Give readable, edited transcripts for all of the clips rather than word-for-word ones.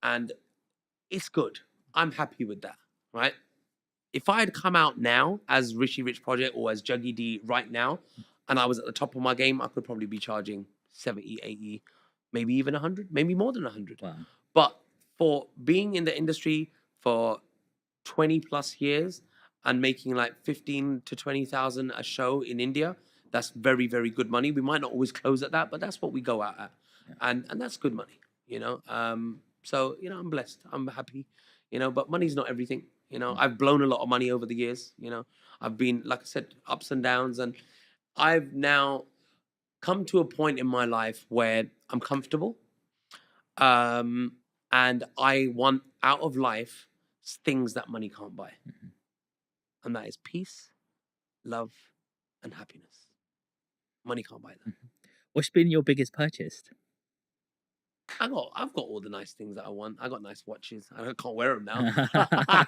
And it's good. I'm happy with that, right? If I had come out now as Rishi Rich Project or as Juggy D right now, and I was at the top of my game, I could probably be charging 70, 80, maybe even 100, maybe more than 100. Wow. But for being in the industry for 20 plus years and making like 15 to 20,000 a show in India, that's very, very good money. We might not always close at that, but that's what we go out at. Yeah. And that's good money, you know. So, you know, I'm blessed. I'm happy, you know, but money's not everything. You know, I've blown a lot of money over the years, you know. I've been, like I said, ups and downs, and I've now come to a point in my life where I'm comfortable. Um, and I want out of life things that money can't buy. And that is peace, love, and happiness. Money can't buy that. What's been your biggest purchase? I've got all the nice things that I want. I got nice watches. I can't wear them now.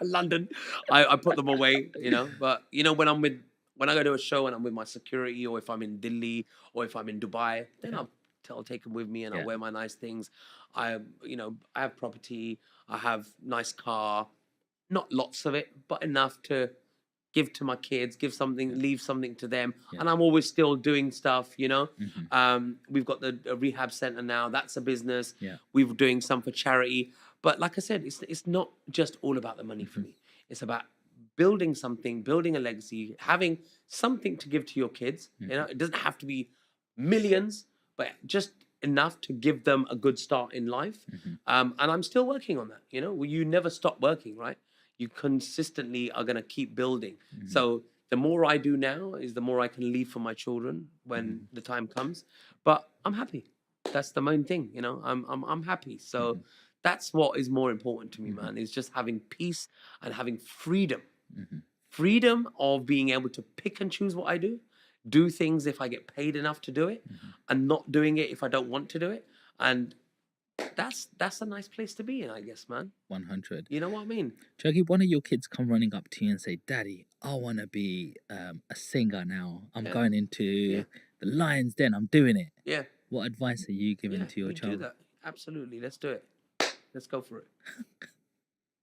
London, I put them away, you know. But you know, when I go to a show and I'm with my security, or if I'm in Delhi, or if I'm in Dubai, then I'll take them with me and I'll wear my nice things. You know, I have property. I have nice car, not lots of it, but enough to give to my kids, give something, leave something to them. And I'm always still doing stuff, you know. We've got the rehab center now. That's a business. We were doing some for charity. But like I said, it's not just all about the money for me. It's about building something, building a legacy, having something to give to your kids. You know, it doesn't have to be millions, but just enough to give them a good start in life. And I'm still working on that. You know, you never stop working, right? You consistently are going to keep building. So the more I do now is the more I can leave for my children when the time comes. But I'm happy. That's the main thing, you know. I'm happy. So that's what is more important to me, man. Is just having peace and having freedom. Freedom of being able to pick and choose what I do things if I get paid enough to do it, and not doing it if I don't want to do it. And that's a nice place to be in, I guess, man. 100. You know what I mean? Juggy, one of your kids come running up to you and say, "Daddy, I want to be a singer now. I'm going into the Lion's Den. I'm doing it." Yeah. What advice are you giving to your we child? do that. Absolutely. Let's do it. Let's go for it.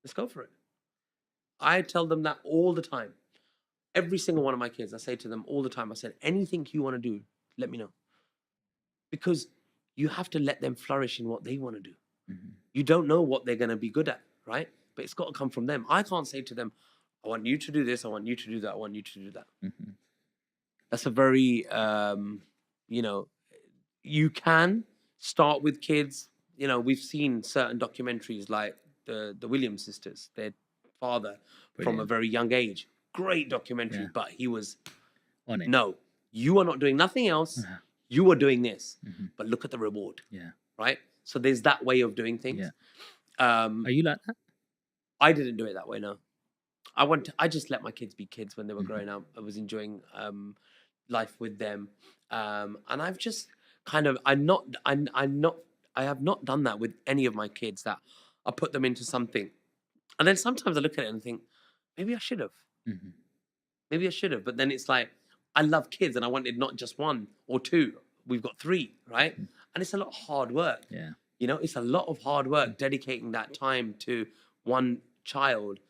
Let's go for it. I tell them that all the time. Every single one of my kids, I say to them all the time, I said, anything you want to do, let me know. Because you have to let them flourish in what they want to do. You don't know what they're going to be good at, right? But it's got to come from them. I can't say to them, I want you to do this, I want you to do that, I want you to do that. That's a very, you know, you can start with kids. You know, we've seen certain documentaries like the Williams sisters, their father from a very young age. Great documentary, but he was on it. No, you are not doing nothing else. You are doing this, but look at the reward. Right. So there's that way of doing things. Are you like that? I didn't do it that way. No, I just let my kids be kids when they were growing up. I was enjoying life with them, and I've just kind of I have not done that with any of my kids. That I put them into something, and then sometimes I look at it and think, maybe I should have. Maybe I should have. But then it's like, I love kids and I wanted not just one or two. We've got three, right? And it's a lot of hard work. You know, it's a lot of hard work dedicating that time to one child.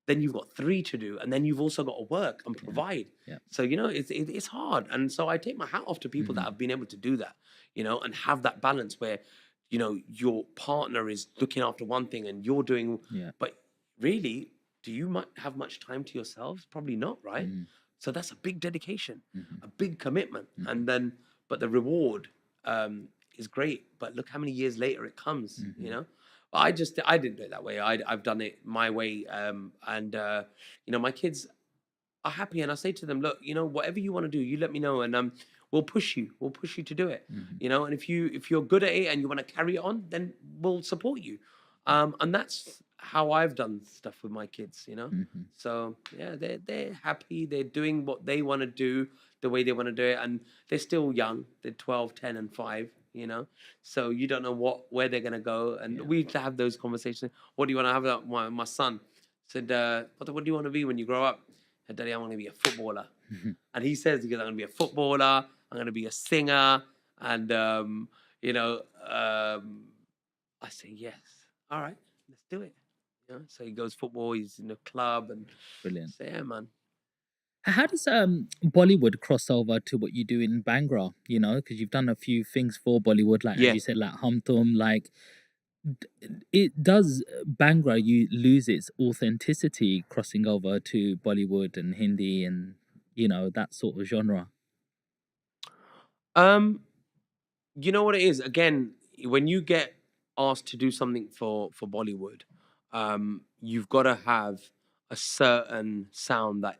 Then you've got three to do. And then you've also got to work and provide. So, you know, it's hard. And so I take my hat off to people that have been able to do that, you know, and have that balance where, you know, your partner is looking after one thing and you're doing, but really, do you have much time to yourselves? Probably not, right? So that's a big dedication, a big commitment. And then, but the reward is great. But look how many years later it comes, you know? But I didn't do it that way. I've done it my way. And, you know, my kids are happy. And I say to them, look, you know, whatever you want to do, you let me know. And we'll push you. We'll push you to do it, you know? And if you're good at it and you want to carry it on, then we'll support you. And that's how I've done stuff with my kids, you know. So yeah, they're happy. They're doing what they want to do, the way they want to do it, and they're still young. They're 12, 10, and 5. You know, so you don't know where they're gonna go. And we used to have those conversations. What do you want to have? My son said, "What do you want to be when you grow up?" I said, "Daddy, I want to be a footballer." And he says, "I'm gonna be a footballer. I'm gonna be a singer." And you know, I say yes. all right, let's do it. You know, so he goes football. He's in a club, and Brilliant. so yeah, man. How does Bollywood cross over to what you do in Bangra? You know, because you've done a few things for Bollywood, like as Yeah. you said, like Hum Tum. Like, it does Bangra you lose its authenticity crossing over to Bollywood and Hindi and that sort of genre. Um, you know what it is? Again, when you get asked to do something for Bollywood, you've got to have a certain sound that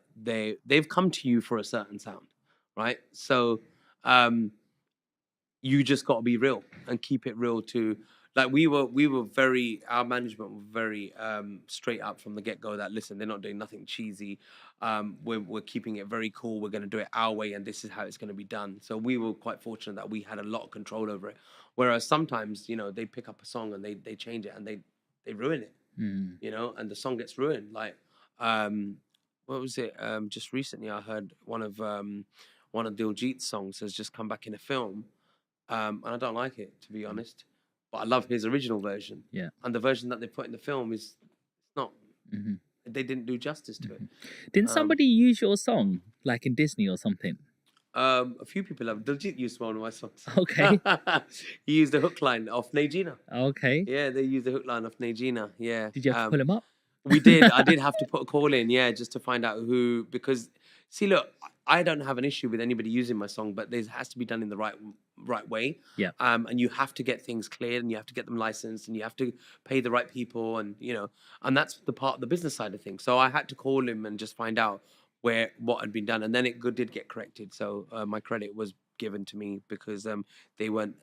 they've come to you for a certain sound, right? So, um, you just got to be real and keep it real to, like, we were very, our management were very straight up from the get-go that, listen, they're not doing nothing cheesy. We're keeping it very cool. We're going to do it our way, and this is how it's going to be done. So we were quite fortunate that we had a lot of control over it, whereas sometimes, they pick up a song and they change it and they ruin it, Mm. and the song gets ruined. Like, what was it, just recently I heard one of Diljit's songs has just come back in a film, and I don't like it, to be honest. But I love his original version. Yeah. And the version that they put in the film is not. Hmm. They didn't do justice to it. Didn't Um, somebody use your song like in Disney or something? a few people have. Diljit used one of my songs. Okay. He used the hook line off Najina. Okay. Yeah, they used the hook line off Najina. Yeah. Did you have to pull him up? We did. I did have to put a call in, yeah, just to find out who. Because, see, look, I don't have an issue with anybody using my song, but this has to be done in the right way. Yeah. And you have to get things cleared, and you have to get them licensed, and you have to pay the right people, and and that's the part of the business side of things. So I had to call him and just find out what had been done, and then did get corrected. So my credit was given to me because they weren't.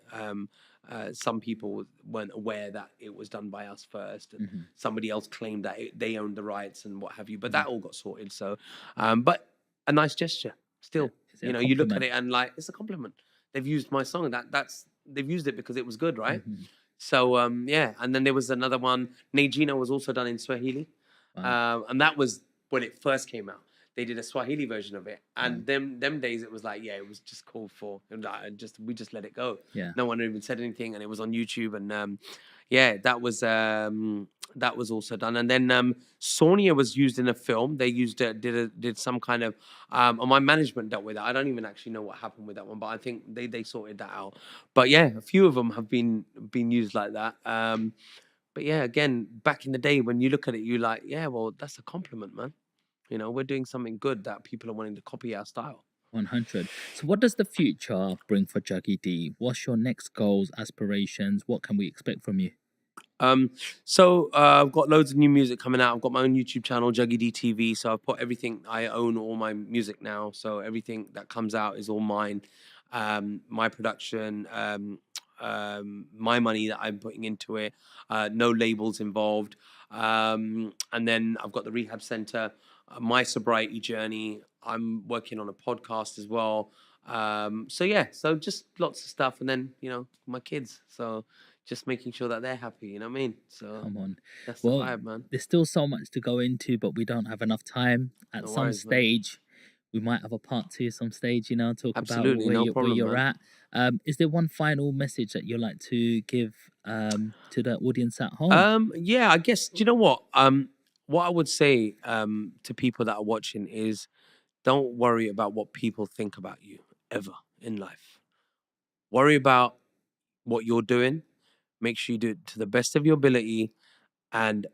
Some people weren't aware that it was done by us first, and Mhm. somebody else claimed that they owned the rights and what have you. But Mhm. that all got sorted. So, but a nice gesture still. Is it a You look at compliment? it and, like, it's a compliment. They've used my song. They've used it because it was good, right? Mhm. So yeah, and then there was another one. Nejina was also done in Swahili, Wow. and that was when it first came out. They did a Swahili version of it, Wow. and them days it was like, yeah, it was just called for, and we just let it go. Yeah. No one even said anything, and it was on YouTube, and yeah, that was also done. And then Sonia was used in a film. They used did some kind of, and my management dealt with that. I don't even actually know what happened with that one, but I think they sorted that out. But yeah, a few of them have been used like that. But yeah, again, back in the day, when you look at it, you like, yeah, well, that's a compliment, man. We're doing something good that people are wanting to copy our style. 100. So, what does the future bring for Juggy D? What's your next goals, aspirations? What can we expect from you? So I've got loads of new music coming out. I've got my own YouTube channel, Juggy D TV. So I've put everything, I own all my music now. So everything that comes out is all mine. My production, my money that I'm putting into it. No labels involved. And then I've got the rehab center, my sobriety journey. I'm working on a podcast as well. So yeah, so just lots of stuff, and then my kids. So just making sure that they're happy. You know what I mean? So Come on. that's the Well, vibe, man. there's still so much to go into, but we don't have enough time. At No some worries, man. stage, we might have a part two, some stage, talk about Absolutely, no where problem, you're man. at. Is there one final message that you'd like to give to the audience at home? Yeah, I guess. Do you know what I would say to people that are watching is, don't worry about what people think about you ever in life. Worry about what you're doing. Make sure you do it to the best of your ability, and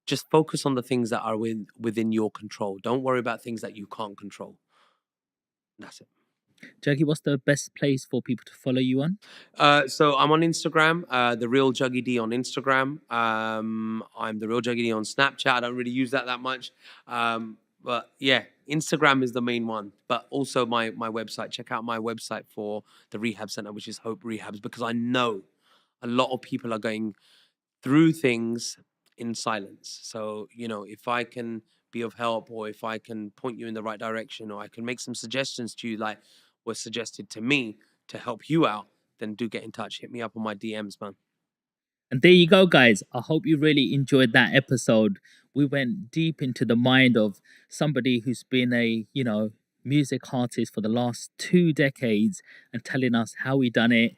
just focus on the things that are within your control. Don't worry about things that you can't control. That's it. Juggy, what's the best place for people to follow you on? So I'm on Instagram, the real Juggy D on Instagram. I'm the real Juggy D on Snapchat. I don't really use that much, but yeah, Instagram is the main one. But also my website. Check out my website for the rehab center, which is Hope Rehabs, because I know a lot of people are going through things in silence. So if I can be of help, or if I can point you in the right direction, or I can make some suggestions to you, like was suggested to me, to help you out, then do get in touch. Hit me up on my DMs, man. And there you go, guys. I hope you really enjoyed that episode. We went deep into the mind of somebody who's been a, music artist for the last 2 decades and telling us how he done it,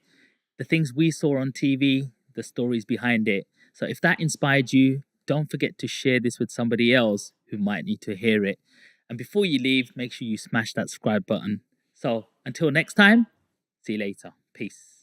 the things we saw on TV, the stories behind it. So if that inspired you, don't forget to share this with somebody else who might need to hear it. And before you leave, make sure you smash that subscribe button. So until next time, see you later. Peace.